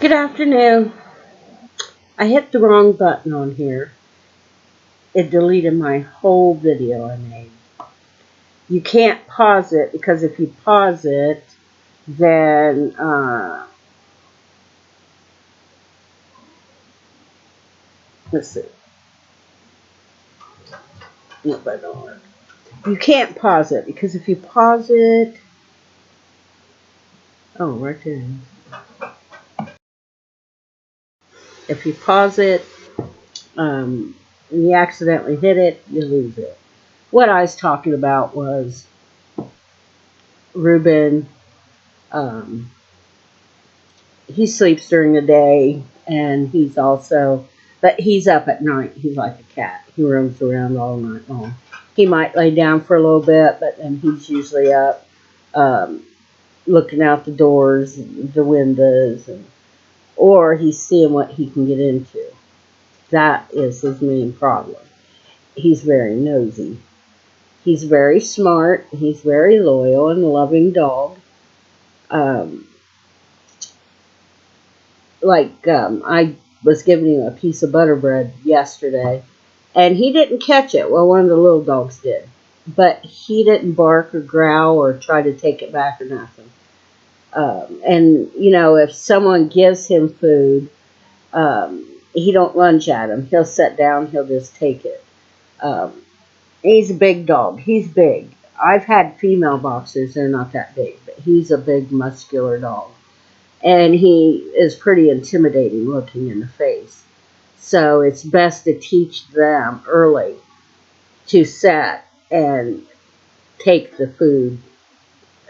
Good afternoon. I hit the wrong button on here. It deleted my whole video I made. You can't pause it because if you pause it, then let's see. Nope, I don't work. You can't pause it because if you pause it, oh, right there. If you pause it, and you accidentally hit it, you lose it. What I was talking about was Reuben. Um, he sleeps during the day, and but he's up at night. He's like a cat. He roams around all night long. He might lay down for a little bit, but then he's usually up, um, looking out the doors, the windows, or he's seeing what he can get into. That is his main problem. He's very nosy. He's very smart. He's very loyal and a loving dog. Um, I was giving him a piece of butter bread yesterday, and he didn't catch it. Well, one of the little dogs did, but he didn't bark or growl or try to take it back or nothing. And if someone gives him food, he don't lunge at him. He'll sit down. He'll just take it. Um, he's a big dog. He's big. I've had female boxers. They're not that big, but he's a big, muscular dog. And he is pretty intimidating looking in the face. So it's best to teach them early to sit and take the food,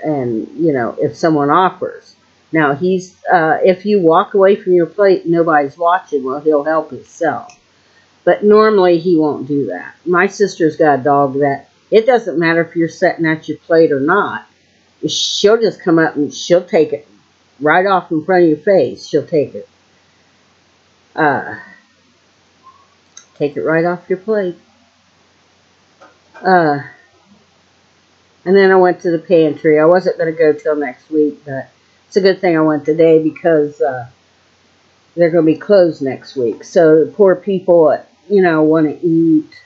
and if someone offers. Now if you walk away from your plate, nobody's watching. Well, he'll help himself, but normally he won't do that. My sister's got a dog that it doesn't matter if you're sitting at your plate or not. She'll just come up and she'll take it right off in front of your face. She'll uh, take it right off your plate. Uh, and then I went to the pantry. I wasn't going to go till next week, but it's a good thing I went today because they're going to be closed next week. So the poor people, want to eat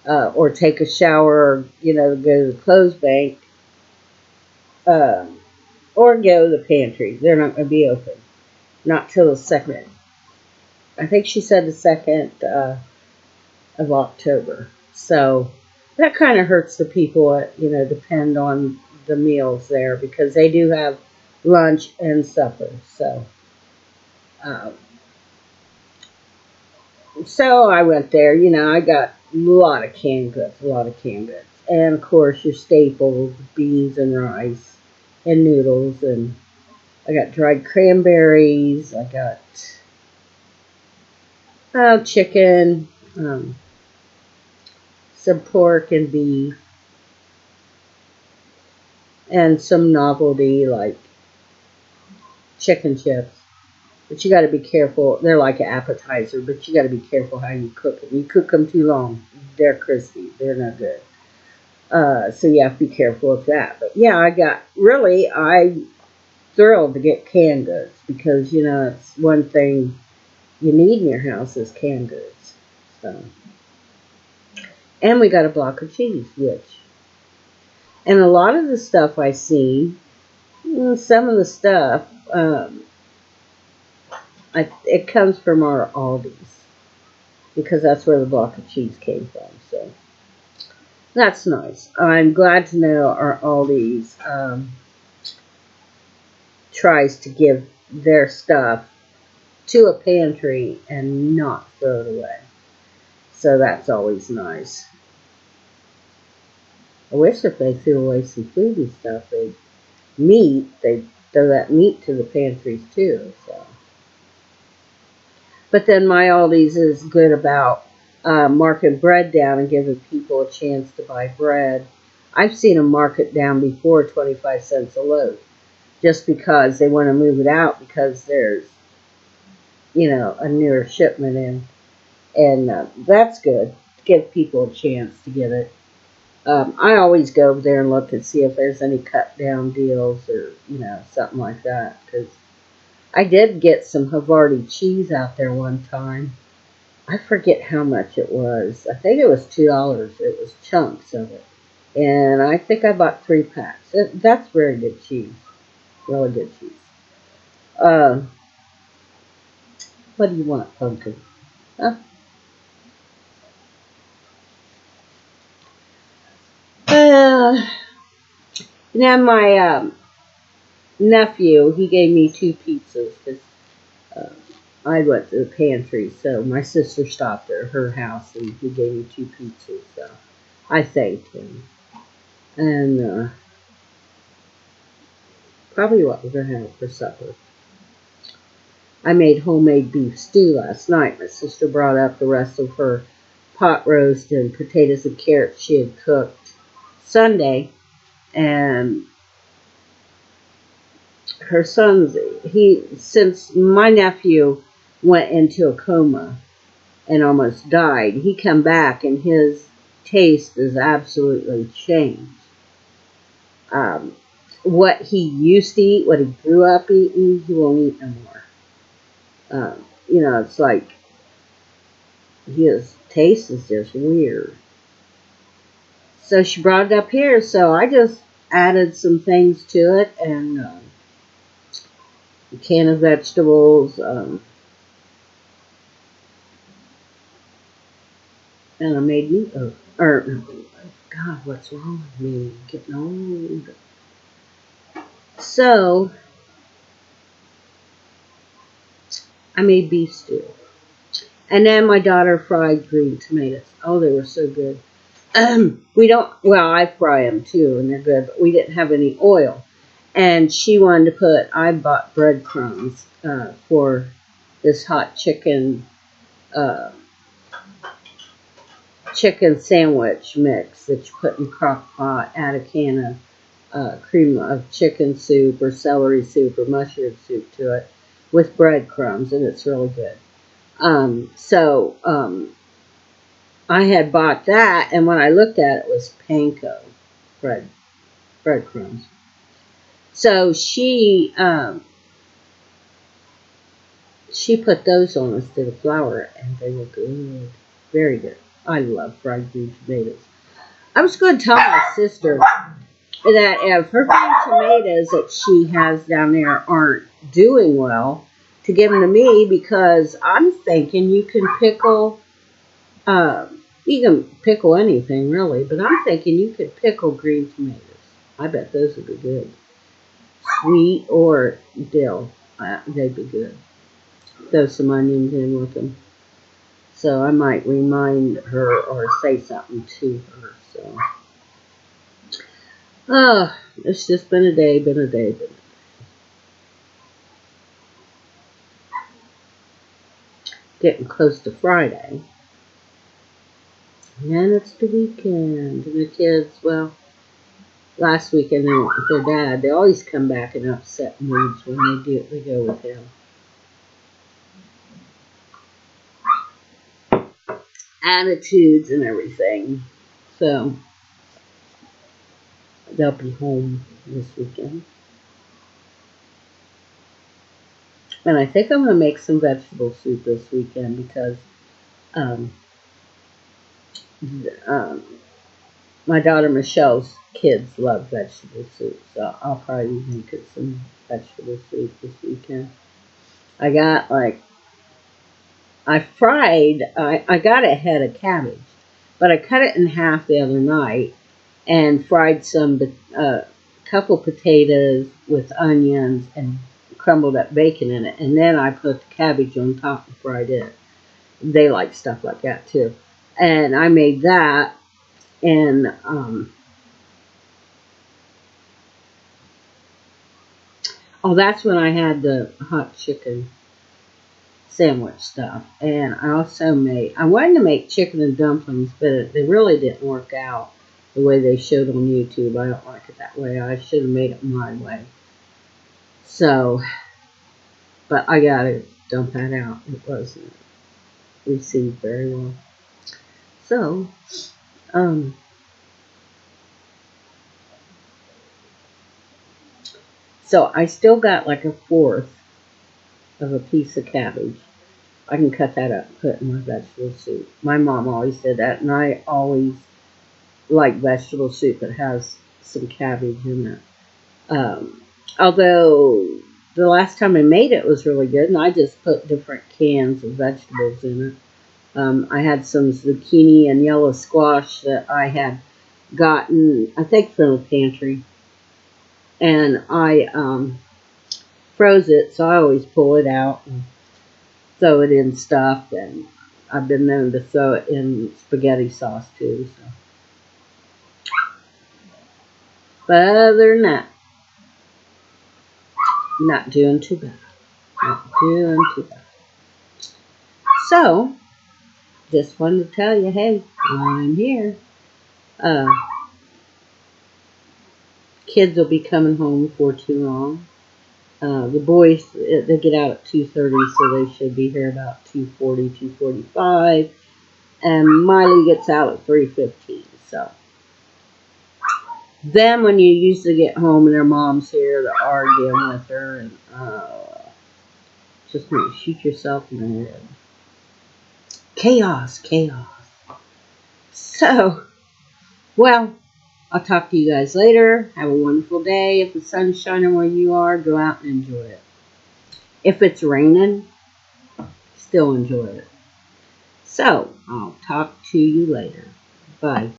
or take a shower, or, go to the clothes bank uh, or go to the pantry. They're not going to be open. Not till the second. I think she said the 2nd of October. So that kind of hurts the people that, depend on the meals there because they do have lunch and supper. Um, so I went there. I got a lot of canned goods, and of course your staples, beans and rice, and noodles, and I got dried cranberries. I got chicken, some pork and beef, and some novelty like chicken chips. But you got to be careful. They're like an appetizer, but you got to be careful how you cook them. You cook them too long, they're crispy. They're not good. So you have to be careful with that. But yeah, I'm thrilled to get canned goods because, it's one thing you need in your house is canned goods. So, and we got a block of cheese, and a lot of the stuff I see, some of the stuff, it comes from our Aldi's because that's where the block of cheese came from. So that's nice. I'm glad to know our Aldi's tries to give their stuff to a pantry and not throw it away. So that's always nice. I wish if they threw away some food and stuff, they'd throw that meat to the pantries too. So, but then my Aldi's is good about marking bread down and giving people a chance to buy bread. I've seen them mark it down before 25 cents a load, just because they want to move it out because there's a newer shipment in, and that's good. Give people a chance to get it. I always go over there and look and see if there's any cut down deals or something like that because I did get some Havarti cheese out there one time. I forget how much it was. I think it was $2. It was chunks of it. And I think I bought 3 packs. That's very good cheese. Really good cheese. Uh, what do you want, Pumpkin? Huh? Uh, now my nephew, he gave me 2 pizzas because uh, I went to the pantry. So my sister stopped at her house and he gave me 2 pizzas. So I thanked him. And probably what we're going to have for supper. I made homemade beef stew last night. My sister brought up the rest of her pot roast and potatoes and carrots she had cooked Sunday. And her son's, since my nephew went into a coma and almost died, he come back and his taste is absolutely changed. Um, what he used to eat, what he grew up eating, he won't eat no more. It's like his taste is just weird. So she brought it up here, so I just added some things to it and a can of vegetables, and I made meatloaf. God, what's wrong with me? Getting old. So I made beef stew, and then my daughter fried green tomatoes. Oh, they were so good. We don't. Well, I fry them too, and they're good. But we didn't have any oil, and she wanted to put. I bought breadcrumbs for this hot uh, chicken sandwich mix that you put in crock pot. Add a can of cream of chicken soup or celery soup or mushroom soup to it with breadcrumbs, and it's really good. So I had bought that, and when I looked at it, it was panko breadcrumbs. So she put those on instead of flour, and they were good, very good. I love fried green tomatoes. I was going to tell my sister that if her green tomatoes that she has down there aren't doing well, to give them to me because I'm thinking you can pickle anything really, but I'm thinking you could pickle green tomatoes. I bet those would be good. Sweet or dill, they'd be good. Throw some onions in with them. So I might remind her or say something to her. So, it's just been a day, been a day. Getting close to Friday. And then it's the weekend. And the kids, well, last weekend they went with their dad. They always come back in upset moods when they go with him. Attitudes and everything. So they'll be home this weekend. And I think I'm going to make some vegetable soup this weekend because um, um, my daughter Michelle's kids love vegetable soup. So I'll probably make it some vegetable soup this weekend. I got I got a head of cabbage, but I cut it in half the other night and fried some couple potatoes with onions and crumbled up bacon in it, and then I put the cabbage on top and fried it. They like stuff like that too, and I made that, and that's when I had the hot chicken sandwich stuff, and I wanted to make chicken and dumplings, but they really didn't work out the way they showed on YouTube. I don't like it that way. I should have made it my way. So, but I gotta dump that out. It wasn't received very well. So, um, so I still got like a fourth of a piece of cabbage. I can cut that up and put it in my vegetable soup. My mom always did that, and I always like vegetable soup that has some cabbage in it. Although the last time I made it was really good, and I just put different cans of vegetables in it. I had some zucchini and yellow squash that I had gotten, I think, from the pantry, and I froze it, so I always pull it out and throw it in stuff, and I've been known to throw it in spaghetti sauce too. So, but other than that, not doing too bad. Not doing too bad. So, just wanted to tell you, hey, I'm here. Uh, Kids will be coming home before too long. The boys, they get out at 2:30, so they should be here about 2:40, 2:45. And Miley gets out at 3:15. So then when you usually get home and their mom's here, they're arguing with her, and just want to shoot yourself in the head. Chaos, chaos. So, well, I'll talk to you guys later. Have a wonderful day. If the sun's shining where you are, go out and enjoy it. If it's raining, still enjoy it. So, I'll talk to you later. Bye.